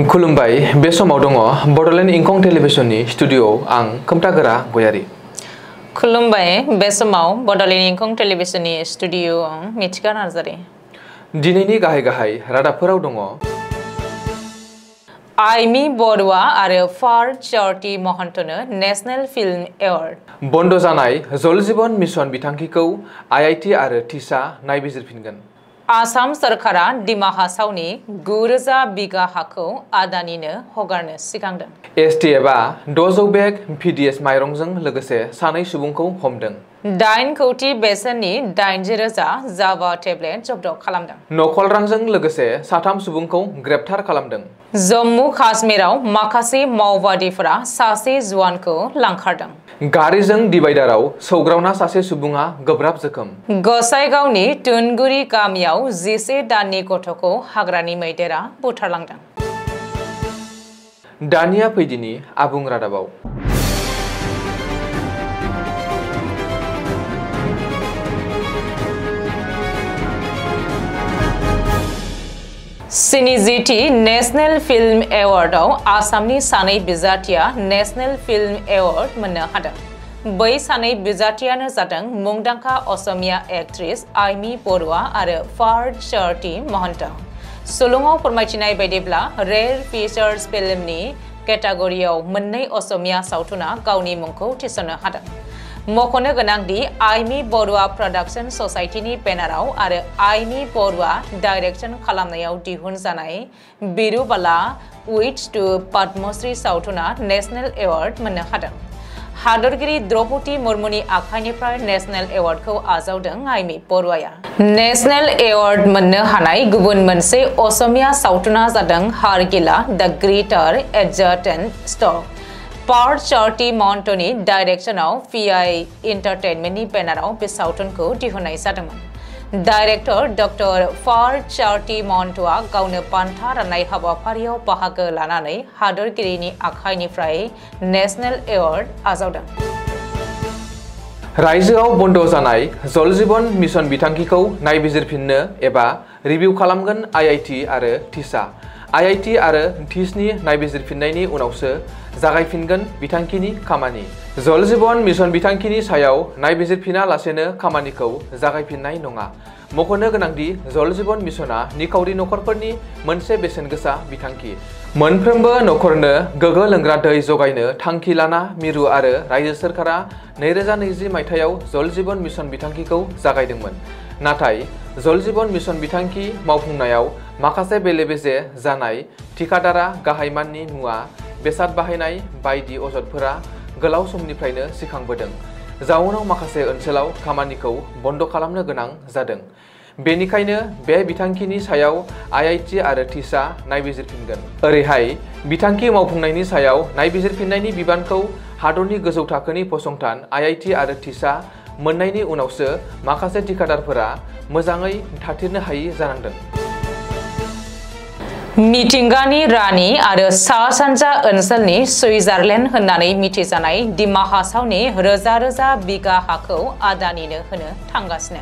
खुलुमबाय बे समाव दङ बडलेण्ड इंखं टेलिभिजननि स्टुडिअ'आव आं खोमथागोरा गयारि। खुलुमबाय बे समाव बडलेण्ड इंखं टेलिभिजननि स्टुडिअ'आव आं मिथिका नार्जारि। दिनैनि गाहाय रादाबफोराव दङ आइमि बड'आ आरो फार चार्टी महन्तनो नेशनेल फिल्म एवार्ड। बन्द जानाय जल जीवन मिशन बिथांखिखौ आईआईटी आरो टिसआ नायबिजिरफिनगोन। आसाम सरकारा दिमा हासावनि 9,000 बिगा हाखौ आदानिनो हगारनो सिगांदों। एसटिएफआ 600 बेग पीडीएस माइरंजों लोगोसे सानै सुबुंखौ हमदों। 8 कौटि बेसेननि 80,000 जावा टेब्लेट जब्द खालामदों। नखल रांजों लोगोसे 3 सुबुंखौ ग्रेप्तार खालामदों। जम्मु काश्मीराव माखासे मावबादिफोरा सासे जुवानखौ लांखारदों। गारिजों डिवाइडाराव सौग्रावना सासे सुबुङा गोब्राब जोखोम। गसाइगावनि टुनगुरि गामियाव 11 दाननि गथ'खौ हाग्रानि मैदेरा बुथारलांदों। दानिया फैदिनि आबुं रादाबाव। स्निजिथि नेशनेल फिल्म एवार्डआव आसामनि सानै बिजाथिया नेशनेल फिल्म एवार्ड मोननो हादों। बै सानै बिजाथियानो जादों मुंदांखा असमिया एक्ट्रेस आइमि बड'आ आरो फार चार्टी महन्त। सुलुङाव फोरमायथिनाय बायदिब्ला रेयर फीचर्स फिल्मनि केटेगरियाव मोननै असमिया सावथुना गावनि मुंखौ थिसननो हादों। मख'नो गोनांदि आइमि बड'आ प्रडाक्शन ससाइटिनि बेनाराव आरो आइमि बड'आ डाइरेक्शन खालामनायाव दिहुनजानाय बिरुबाला उइट्स टू पद्मश्री सावथुना नेशनेल एवार्ड मोननो हादों। हादरगिरि द्रौपदी मुर्मुनि आखाइनिफ्राय नेशनेल एवार्डखौ आजावदों आइमि बड'आ। नेशनेल एवार्ड मोननो हानाय गुबुन मोनसे असमिया सावथुना जादों हारगिला द ग्रेटर एडजार्टेंट स्टक। फार चार्टी महन्तनि डाइरेक्शनाव पीआई एन्टारटेनमेन्टनि बेनाराव बे सावथुनखौ दिहुननाय जादोंमोन। डाइरेक्टर डक्टर फार चार्टी महन्तआ गावनो बान्था राननाय हाबाफारियाव बाहागो लानानै हादरगिरिनि आखाइनिफ्राय नेशनेल एवार्ड आजावदों। रायजोआव बन्द जानाय जल जीवन मिशन बिथांखिखौ नायबिजिरफिननो एबा रिभिउ खालामगोन आईआईटी आरो टिसआ। आईआईटी आरो टिसनि नायबिजिरफिननायनि उनावसो जागायफिनगोन बिथांखिनि खामानि। जल जीवन मिशन बिथांखिनि सायाव नायबिजिरफिना लासेनो खामानिखौ जागायफिननाय नङा। मख'नो गोनांदि जल जीवन मिशनआ निखावरि नखरफोरनि मोनसे बेसेनगोसा बिथांखि। मोनफ्रोमबो नखरनो गोग्गो लोंग्रा दै जगायनो थांखि लाना मिरु आरो रायजो सोरखारा 2020 मायथाइयाव जल जीवन मिशन बिथांखिखौ जागायदोंमोन। नाथाय जल जीवन मिशन बिथांखि मावफुंनायाव माखासे बेले-बेजे जानाय, ठिकादारा गाहाय माननि मुवा बेसाद बाहायनाय बायदि अजदफोरा गोलाव समनिफ्रायनो सिखांबोदों। जाउनाव माखासे ओनसोलाव खामानिखौ बन्द खालामनो गोनां जादों। बेनिखायनो बे बिथांखिनि सायाव आईआईटी आरो टिसआ नायबिजिरफिनगोन। ओरैहाय बिथांखि मावफुंनायनि सायाव नायबिजिरफिननायनि बिबानखौ हादरनि गोजौ थाखोनि फसंथान आईआईटी आरो टिसआ मोननायनि उनावसो माखासे ठिकादारफोरा मोजाङै थाथिरनो हायि जानांदों। मिथिंगानि रानि आरो सा-सानजा ओनसोलनि सुइजारलेण्ड होननानै मिथिजानाय दिमा हासावनि रोजा बिगा हाखौ आदानिनो होनो थांगासिनो।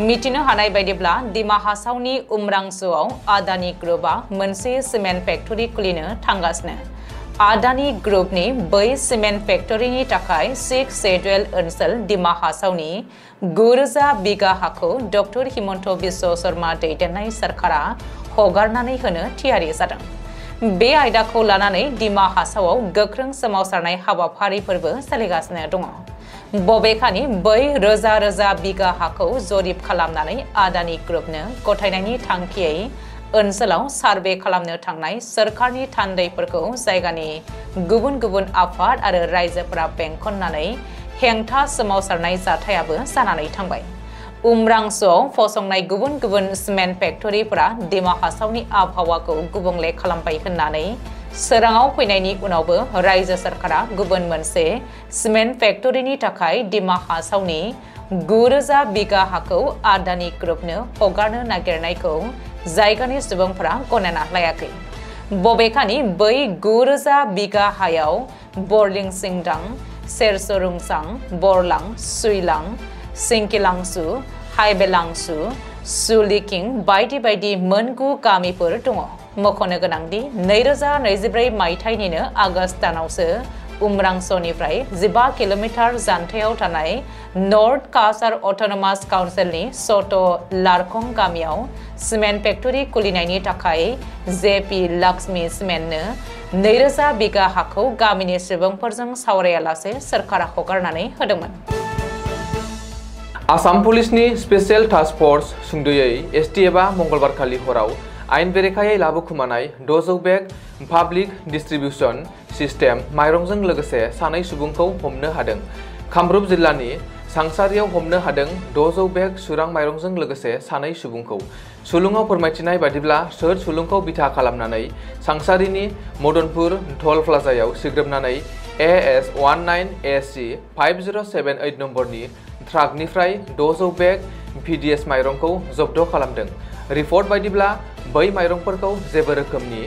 मिथिनो हानाय बायदिब्ला दिमा हासावनि उमरांसुआव आदानि ग्रुपआ मोनसे सिमेन्ट फेक्टरि खुलिनो थांगासिनो। आदानि ग्रुपनि बै सिमेन्ट फेक्टरिनि थाखाय 6 शेड्युल ओनसोल दिमा हासावनि 9,000 बिगा हाखौ डक्टर हिमन्त बिश्व शर्मा दैदेननाय सरकारा हगारनानै होनो थियारि जादों। बे आयदाखौ लानानै दिमा हासावआव गोख्रों सोमावसारनाय हाबाफारिफोरबो सोलिगासिनो दङ। बबेखानि बै रोजा बिगा हाखौ जरिब खालामनानै आदानि ग्रुपनो गथायनायनि थांखियै ओनसोलाव सार्भे खालामनो थांनाय सोरखारनि थान्दैफोरखौ जायगानि गुबुन आफाद आरो रायजोफोरा बेंखननानै हेंथा सोमावसारनाय जाथायाबो जानानै थांबाय। उमरांसुआव फसंनाय गुबुन सिमेन्ट फेक्टरिफोरा दिमा हासावनि आबहावाखौ गुबुंले खालामबाय होननानै सोराङाव फैनायनि उनावबो रायजो सरकारा गुबुन मोनसे सिमेन्ट फेक्टरिनि थाखाय दिमा हासावनि 9,000 बिगा हाखौ आदानि ग्रुपनो हगारनो नागिरनायखौ जायगानि सुबुंफोरा गनायना लायाखै। बबेखानि बै 9,000 बिगा हायाव बरलिं सिंदां, सेरसरुंसां, बरलां, सुइलां, सिंकिलांसु, हाइबेलांसु, सुलिकिं बायदि बायदि मोनगु गामिफोर दङ। मख'नो गोनांदि 2024 मायथाइनिनो आगस्त दानावसो उमरांसनिफ्राय 15 किल'मिटार जानथायाव थानाय नर्थ कासार अट'नमास काउन्सिलनि सट' लारखं गामियाव सिमेन्ट फेक्टरि खुलिनायनि थाखाय जेपि लक्ष्मी सिमेन्टनो 2000 बिगा हाखौ गामिनि सुबुंफोरजों सावरायालासे सोरखारा हगारनानै होदोंमोन। आसाम पुलिसनि स्पेशल टास्क फर्स सुंद'यै एसटिएफआ मंगलबारखालि हराव आइन बेरेखायै लाबोखुमानाय 600 बेग पाब्लिक डिस्ट्रिबिउशन सिस्टेम माइरंजों लोगोसे सानै सुबुंखौ हमनो हादों। कामरुप जिल्लानि सांसारियाव हमनो हादों 600 बेग सुरां माइरंजों लोगोसे सानै सुबुंखौ। सुलुङाव फोरमायथिनाय बादिब्ला सोर सुलुंखौ बिथा खालामनानै सांसारिनि मदनपुर टल प्लाजायाव सिग्रोमनानै AS19AC 5078 नम्बरनि ट्राकनिफ्राय 600 बेग PDS माइरंखौ जब्द खालामदों। रिपर्ट बायदिब्ला बै माइरंफोरखौ जेबो रोखोमनि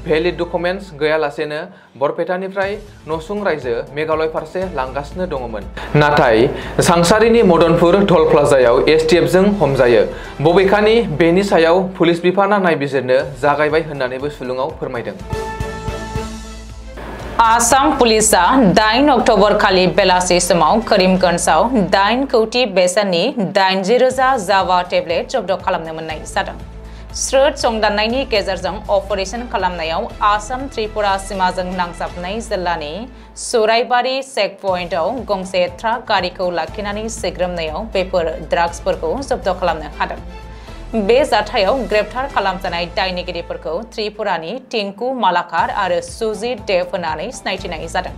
भेलिड डकुमेन्ट्स गैयालासेनो बरपेटानिफ्राय नसुं रायजो मेघालय फारसे लांगासिनो दङमोन। नाथाय सांसारिनि मदनपुर टल प्लाजायाव एसटिएफजों हमजायो। बबेखानि बेनि सायाव पुलिस बिफाना नायबिजिरनो जागायबाय होननानैबो सुलुङाव फोरमायदों। आसाम पुलिसआ 9 अक्ट'बर खालि बेलासि समाव करीमगन्जआव 8 कौटि बेसेननि 80,000 जावा टेब्लेट जब्द खालामनो मोननाय जादों। स्रोद संदाननायनि गेजेरजों अपारेशन खालामनायाव आसाम त्रिपुरा सिमाजों नांजाबनाय जिल्लानि सुराइबारि चेक पइन्टआव गंसे ट्राक गारिखौ लाखिनानै सिग्रोमनायाव बेफोर ड्राग्सफोरखौ जब्द खालामनो हादों। बे जाथायाव ग्रेप्तार खालामजानाय दायनिगिरिफोरखौ त्रिपुरानि टिंकु मालाकार आरो सुजित देव होननानै सिनायथिनाय जादों।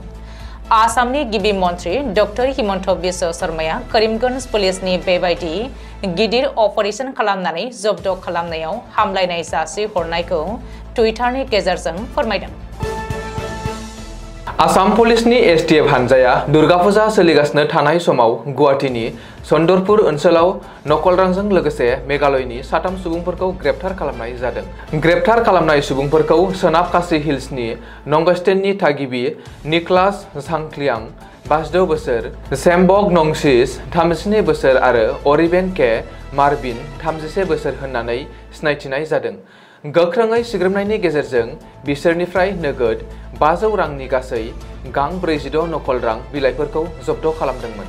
आसामनि गिबि मन्त्रि डक्टर हिमन्त बिश्व शर्माया करीमगन्ज पुलिसनि बेबायदि गिदिर अपारेशन खालामनानै जब्द खालामनायाव हामलायनाय जासिहरनायखौ टुइटारनि गेजेरजों फोरमायदों। आसाम पुलिसनि एसटिएफ हानजाया दुर्गा फुजा सोलिगासिनो थानाय समाव गुवाहाटीनि चन्दरपुर ओनसोलाव नकलरांजों लोगोसे मेघालयनि 3 सुबुंफोरखौ ग्रेप्तार खालामनाय जादों। ग्रेप्तार खालामनाय सुबुंफोरखौ सोनाब काशी हिल्सनि नंगस्टेननि थागिबि निकलास झांक्लियां 52 बोसोर, सेम्बक नंसिस 37 बोसोर आरो अरिबेन के मार्बिन 31 बोसोर होननानै सिनायथिनाय जादों। गोख्रोङै सिग्रोमनायनि गेजेरजों बिसोरनिफ्राय नोगोद 500 रांनि गासै गां 46 नकल रां बिलाइफोरखौ जब्द खालामदोंमोन।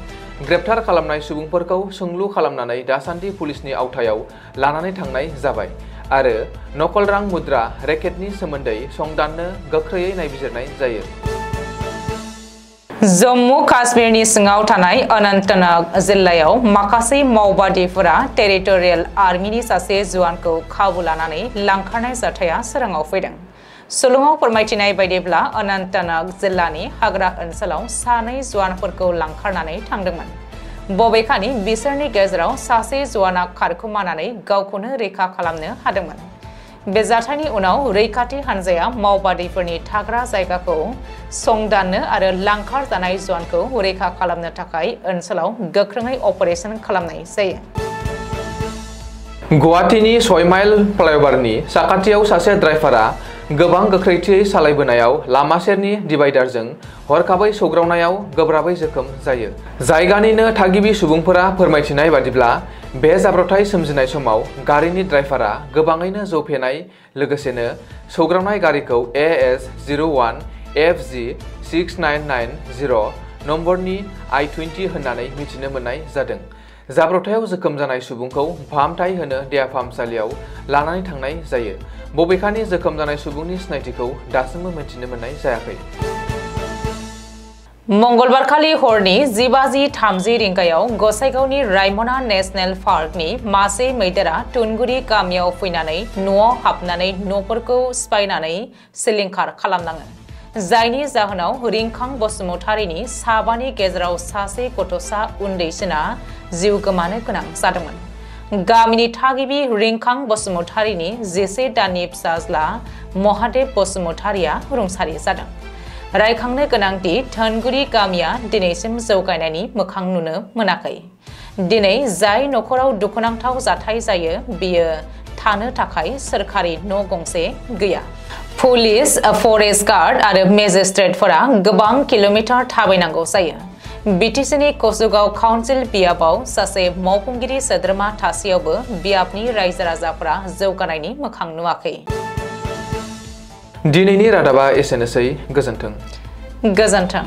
ग्रेप्तार खालामनाय सुबुंफोरखौ सोंलु खालामनानै दासान्दि पुलिसनि आवथायाव लानानै थांनाय जाबाय आरो नकल रां मुद्रा रेकेटनि सोमोन्दै संदाननो गोख्रैयै नायबिजिरनाय जायो। जम्मु काश्मीरनि सिङाव थानाय अनन्तनाग जिल्लायाव माखासे मावबादिफोरा टेरिटरियेल आर्मिनि सासे जवानखौ खाबु लानानै लांखारनाय जाथाया सोराङाव फैदों। सुलुङाव फोरमायथिनाय बायदिब्ला अनन्तनाग जिल्लानि हाग्रा ओनसोलाव सानै जवानफोरखौ लांखारनानै थांदोंमोन। बबेखानि बिसोरनि गेजेराव सासे जवाना खारखुमानानै गावखौनो रैखा खालामनो हादोंमोन। बे जाथायनि उनाव रैखाथि हानजाया मावबादिफोरनि थाग्रा जायगाखौ संदाननो आरो लांखार जानाय जवानखौ रैखा खालामनो थाखाय ओनसोलाव गोख्रोङै अपारेशन खालामनाय जायो। गुवाहाटीनि 6 माइल फ्लाइअभारनि साखाथियाव सासे ड्राइभारा गोबां गोख्रैथियै सालायबोनायाव लामा सेरनि डिभाइडारजों हरखाबै सौग्रावनायाव गोब्राबै जोखोम जायो। जायगानिनो थागिबि सुबुंफोरा फोरमायथिनाय बादिब्ला बे जाब्रबथाय सोमजिनाय समाव गारिनि ड्राइभारा गोबाङैनो जौ फेनाय लोगोसेनो सौग्रावनाय गारिखौ AS01 FG 6990 नम्बरनि I-20 होननानै मिथिनो मोननाय जादों। जाब्रबथायाव जोखोम जानाय सुबुंखौ फाहामथाय होनो देहा फाहामसालियाव लानानै थांनाय जायो। बबेखानि जोखोम जानाय सुबुंनि सिनायथिखौ दासिमबो मिथिनो मोननाय जायाखै। मंगलबारखालि हरनि 15:30 रिंगायाव गसाइगावनि रायमना नेशनेल पार्कनि मासे मैदेरा टुनगुरि गामियाव फैनानै न'आव हाबनानै न'फोरखौ सिफायनानै सिलिंखार खालामलाङो। जायनि जाहोनाव रिंखां बसुमतारीनि 7नि गेजेराव सासे गथ'सा उन्दैसिना जिउ गोमानो गोनां जादोंमोन। गामिनि थागिबि रिंखां बसुमतारीनि 11 दाननि फिसाज्ला महादेव बसुमतारीया रुंसारि जादों। रायखांनो गोनांदि धनगुरि गामिया दिनैसिम जौगानायनि मोखां नुनो मोनाखै। दिनै जाय नखराव दुखुनांथाव जाथाय जायो बियो थानो थाखाय सोरखारि न' गंसे गैया। पुलिस, फरेस्ट गार्ड आरो मेजिस्ट्रेटफोरा गोबां किल'मिटार थाबायनांगौ जायो। बिटिसिनि कसुगाव काउन्सिल बियाबाव सासे मावफुंगिरि सोद्रोमा थासेयावबो बियाबनि रायजो राजाफोरा जौगानायनि मोखां नुवाखै। दिनैनि रादाबा एसेनोसै। गोजोन्थों। गोजोन्थों।